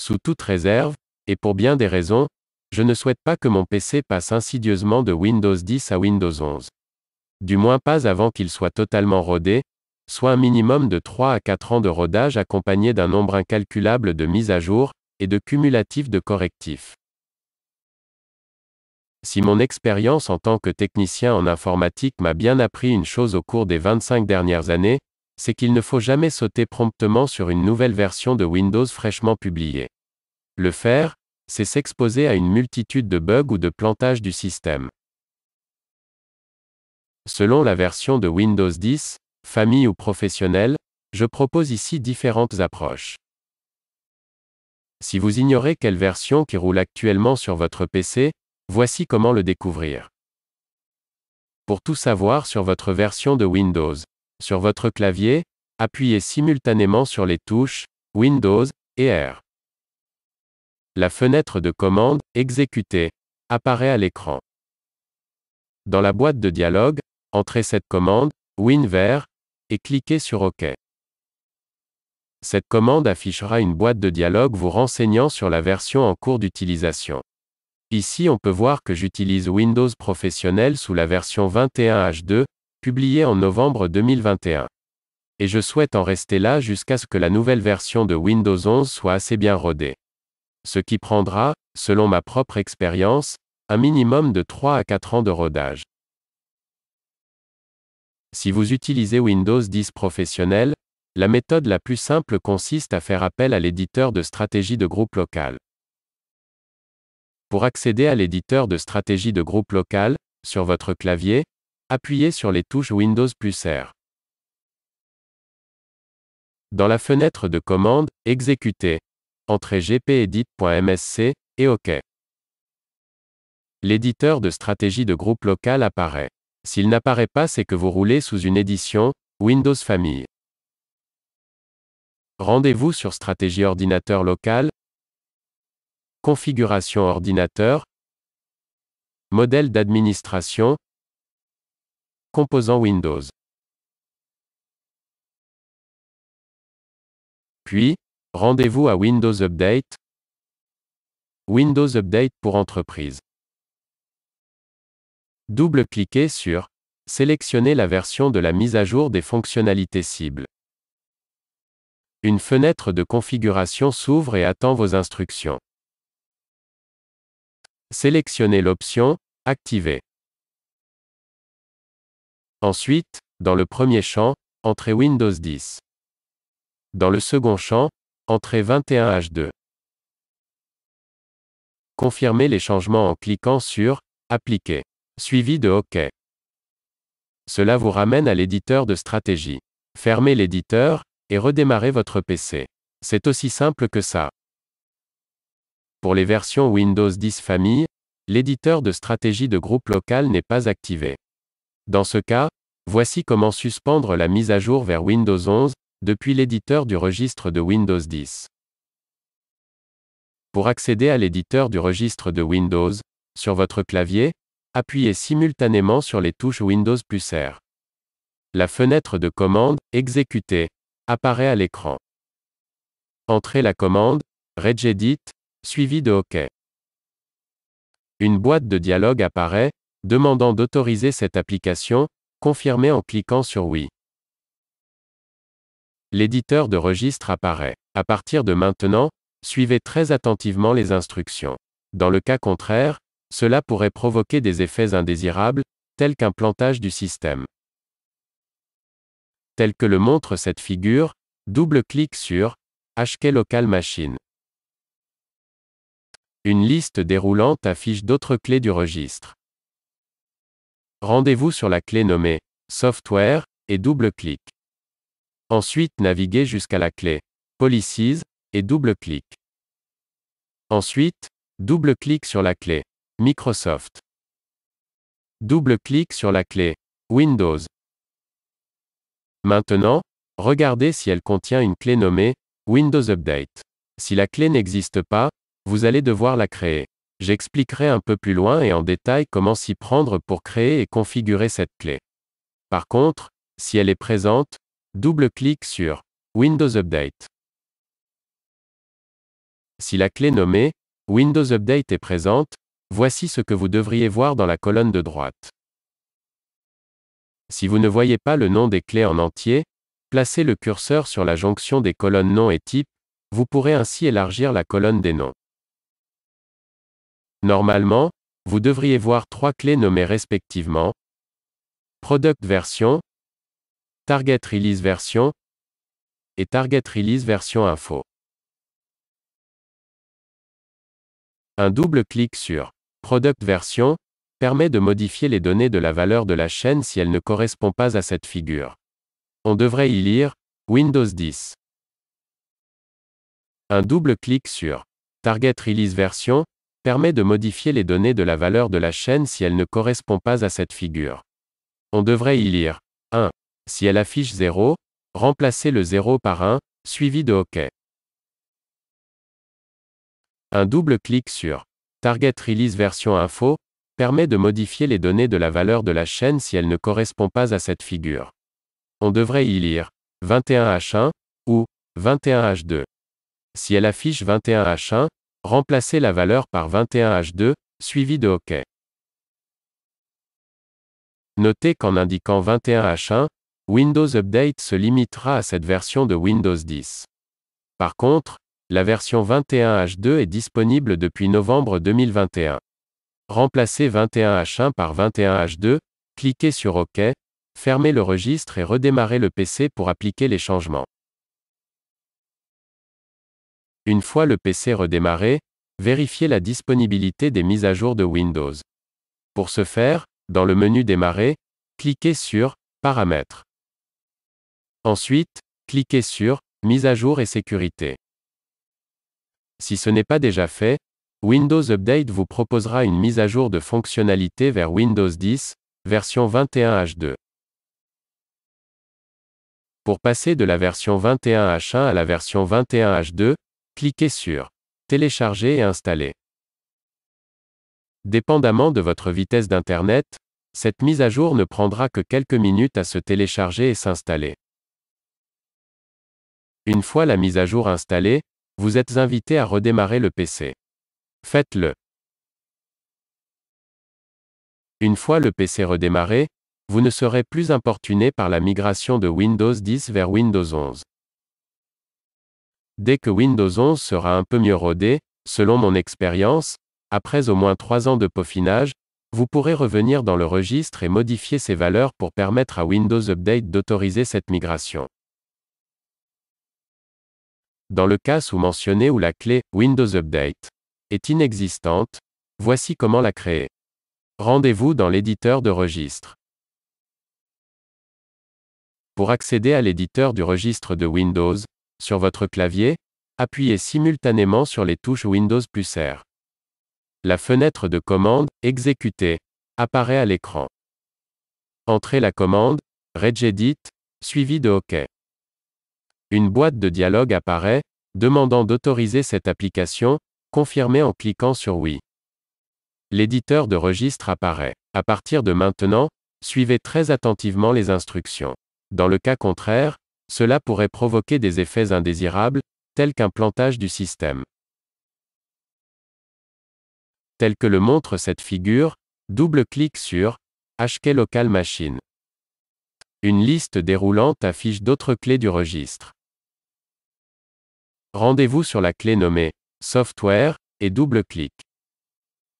Sous toute réserve, et pour bien des raisons, je ne souhaite pas que mon PC passe insidieusement de Windows 10 à Windows 11. Du moins pas avant qu'il soit totalement rodé, soit un minimum de 3 à 4 ans de rodage accompagné d'un nombre incalculable de mises à jour, et de cumulatifs de correctifs. Si mon expérience en tant que technicien en informatique m'a bien appris une chose au cours des 25 dernières années, c'est qu'il ne faut jamais sauter promptement sur une nouvelle version de Windows fraîchement publiée. Le faire, c'est s'exposer à une multitude de bugs ou de plantages du système. Selon la version de Windows 10, famille ou professionnelle, je propose ici différentes approches. Si vous ignorez quelle version qui roule actuellement sur votre PC, voici comment le découvrir. Pour tout savoir sur votre version de Windows, sur votre clavier, appuyez simultanément sur les touches Windows et R. La fenêtre de commande Exécuter apparaît à l'écran. Dans la boîte de dialogue, entrez cette commande WinVer et cliquez sur OK. Cette commande affichera une boîte de dialogue vous renseignant sur la version en cours d'utilisation. Ici on peut voir que j'utilise Windows Professionnel sous la version 21H2, publiée en novembre 2021. Et je souhaite en rester là jusqu'à ce que la nouvelle version de Windows 11 soit assez bien rodée. Ce qui prendra, selon ma propre expérience, un minimum de 3 à 4 ans de rodage. Si vous utilisez Windows 10 Professionnel, la méthode la plus simple consiste à faire appel à l'éditeur de stratégie de groupe local. Pour accéder à l'éditeur de stratégie de groupe local, sur votre clavier, appuyez sur les touches Windows plus R. Dans la fenêtre de commande Exécuter, entrez gpedit.msc et OK. L'éditeur de stratégie de groupe local apparaît. S'il n'apparaît pas, c'est que vous roulez sous une édition Windows Famille. Rendez-vous sur Stratégie ordinateur local, Configuration ordinateur, Modèle d'administration, Composants Windows. Puis, rendez-vous à Windows Update, Windows Update pour entreprise. Double-cliquez sur Sélectionnez la version de la mise à jour des fonctionnalités cibles. Une fenêtre de configuration s'ouvre et attend vos instructions. Sélectionnez l'option Activer. Ensuite, dans le premier champ, entrez Windows 10. Dans le second champ, entrez 21H2. Confirmez les changements en cliquant sur Appliquer, suivi de OK. Cela vous ramène à l'éditeur de stratégie. Fermez l'éditeur et redémarrez votre PC. C'est aussi simple que ça. Pour les versions Windows 10 Famille, l'éditeur de stratégie de groupe local n'est pas activé. Dans ce cas, voici comment suspendre la mise à jour vers Windows 11, depuis l'éditeur du registre de Windows 10. Pour accéder à l'éditeur du registre de Windows, sur votre clavier, appuyez simultanément sur les touches Windows plus R. La fenêtre de commande Exécuter apparaît à l'écran. Entrez la commande regedit, suivi de OK. Une boîte de dialogue apparaît, demandant d'autoriser cette application, confirmez en cliquant sur Oui. L'éditeur de registre apparaît. À partir de maintenant, suivez très attentivement les instructions. Dans le cas contraire, cela pourrait provoquer des effets indésirables, tels qu'un plantage du système. Tel que le montre cette figure, double-clic sur HK Local Machine. Une liste déroulante affiche d'autres clés du registre. Rendez-vous sur la clé nommée Software et double-clic. Ensuite, naviguez jusqu'à la clé Policies et double-clic. Ensuite, double-clic sur la clé Microsoft. Double-clic sur la clé Windows. Maintenant, regardez si elle contient une clé nommée Windows Update. Si la clé n'existe pas, vous allez devoir la créer. J'expliquerai un peu plus loin et en détail comment s'y prendre pour créer et configurer cette clé. Par contre, si elle est présente, double-clic sur Windows Update. Si la clé nommée Windows Update est présente, voici ce que vous devriez voir dans la colonne de droite. Si vous ne voyez pas le nom des clés en entier, placez le curseur sur la jonction des colonnes nom et type, vous pourrez ainsi élargir la colonne des noms. Normalement, vous devriez voir 3 clés nommées respectivement Product Version, Target Release Version et Target Release Version Info. Un double clic sur Product Version permet de modifier les données de la valeur de la chaîne si elle ne correspond pas à cette figure. On devrait y lire Windows 10. Un double clic sur Target Release Version permet de modifier les données de la valeur de la chaîne si elle ne correspond pas à cette figure. On devrait y lire 1. Si elle affiche 0, remplacez le 0 par 1, suivi de OK. Un double clic sur Target Release Version Info permet de modifier les données de la valeur de la chaîne si elle ne correspond pas à cette figure. On devrait y lire 21H1 ou 21H2. Si elle affiche 21H1, remplacez la valeur par 21H2, suivi de OK. Notez qu'en indiquant 21H1, Windows Update se limitera à cette version de Windows 10. Par contre, la version 21H2 est disponible depuis novembre 2021. Remplacez 21H1 par 21H2, cliquez sur OK, fermez le registre et redémarrez le PC pour appliquer les changements. Une fois le PC redémarré, vérifiez la disponibilité des mises à jour de Windows. Pour ce faire, dans le menu Démarrer, cliquez sur Paramètres. Ensuite, cliquez sur Mise à jour et sécurité. Si ce n'est pas déjà fait, Windows Update vous proposera une mise à jour de fonctionnalités vers Windows 10, version 21H2. Pour passer de la version 21H1 à la version 21H2, cliquez sur Télécharger et installer. Dépendamment de votre vitesse d'Internet, cette mise à jour ne prendra que quelques minutes à se télécharger et s'installer. Une fois la mise à jour installée, vous êtes invité à redémarrer le PC. Faites-le. Une fois le PC redémarré, vous ne serez plus importuné par la migration de Windows 10 vers Windows 11. Dès que Windows 11 sera un peu mieux rodé, selon mon expérience, après au moins 3 ans de peaufinage, vous pourrez revenir dans le registre et modifier ces valeurs pour permettre à Windows Update d'autoriser cette migration. Dans le cas sous-mentionné où la clé Windows Update est inexistante, voici comment la créer. Rendez-vous dans l'éditeur de registre. Pour accéder à l'éditeur du registre de Windows, sur votre clavier, appuyez simultanément sur les touches Windows plus R. La fenêtre de commande « Exécuter » apparaît à l'écran. Entrez la commande « Regedit » suivie de OK. Une boîte de dialogue apparaît, demandant d'autoriser cette application, confirmez en cliquant sur Oui. L'éditeur de registre apparaît. À partir de maintenant, suivez très attentivement les instructions. Dans le cas contraire, cela pourrait provoquer des effets indésirables, tels qu'un plantage du système. Tel que le montre cette figure, double-clic sur HK Local Machine. Une liste déroulante affiche d'autres clés du registre. Rendez-vous sur la clé nommée Software et double-clic.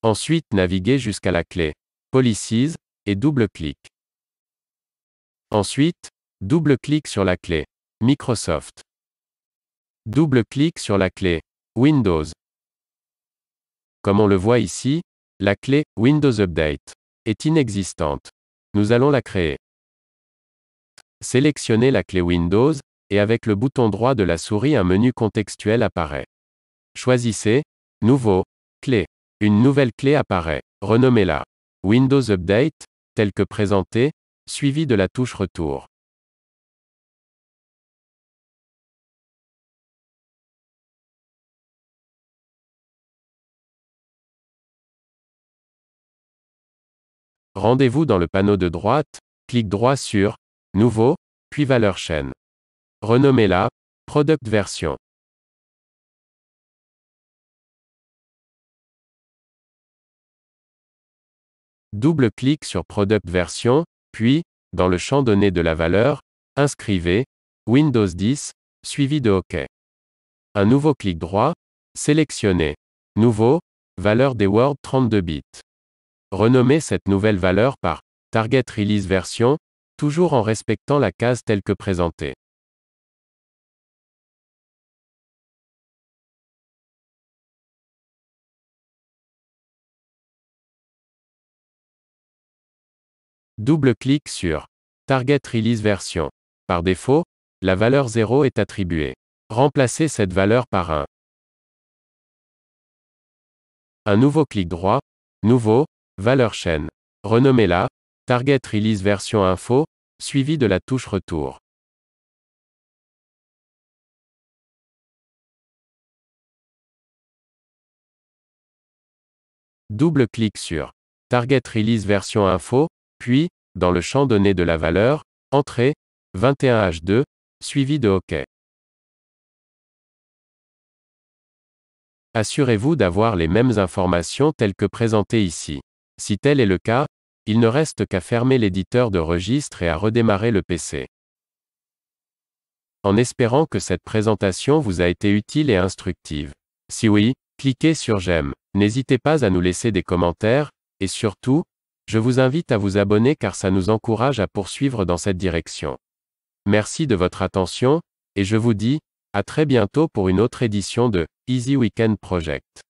Ensuite naviguez jusqu'à la clé Policies et double-clic. Ensuite, double-clic sur la clé Microsoft. Double-clic sur la clé Windows. Comme on le voit ici, la clé Windows Update est inexistante. Nous allons la créer. Sélectionnez la clé Windows, et avec le bouton droit de la souris un menu contextuel apparaît. Choisissez Nouveau, clé. Une nouvelle clé apparaît. Renommez-la Windows Update, telle que présentée, suivie de la touche Retour. Rendez-vous dans le panneau de droite, clic droit sur Nouveau, puis valeur chaîne. Renommez-la Product Version. Double-clic sur Product Version, puis, dans le champ Données de la valeur, inscrivez Windows 10, suivi de OK. Un nouveau clic droit, sélectionnez Nouveau, valeur des Word 32 bits. Renommez cette nouvelle valeur par Target Release Version, toujours en respectant la case telle que présentée. Double-clic sur Target Release Version. Par défaut, la valeur 0 est attribuée. Remplacez cette valeur par 1. Un nouveau clic droit, Nouveau, valeur chaîne. Renommez-la Target Release Version Info, suivi de la touche Retour. Double-clic sur Target Release Version Info, puis, dans le champ Données de la valeur, entrez 21H2, suivi de OK. Assurez-vous d'avoir les mêmes informations telles que présentées ici. Si tel est le cas, il ne reste qu'à fermer l'éditeur de registre et à redémarrer le PC. En espérant que cette présentation vous a été utile et instructive. Si oui, cliquez sur J'aime. N'hésitez pas à nous laisser des commentaires, et surtout, je vous invite à vous abonner car ça nous encourage à poursuivre dans cette direction. Merci de votre attention, et je vous dis, à très bientôt pour une autre édition de Easy Weekend Project.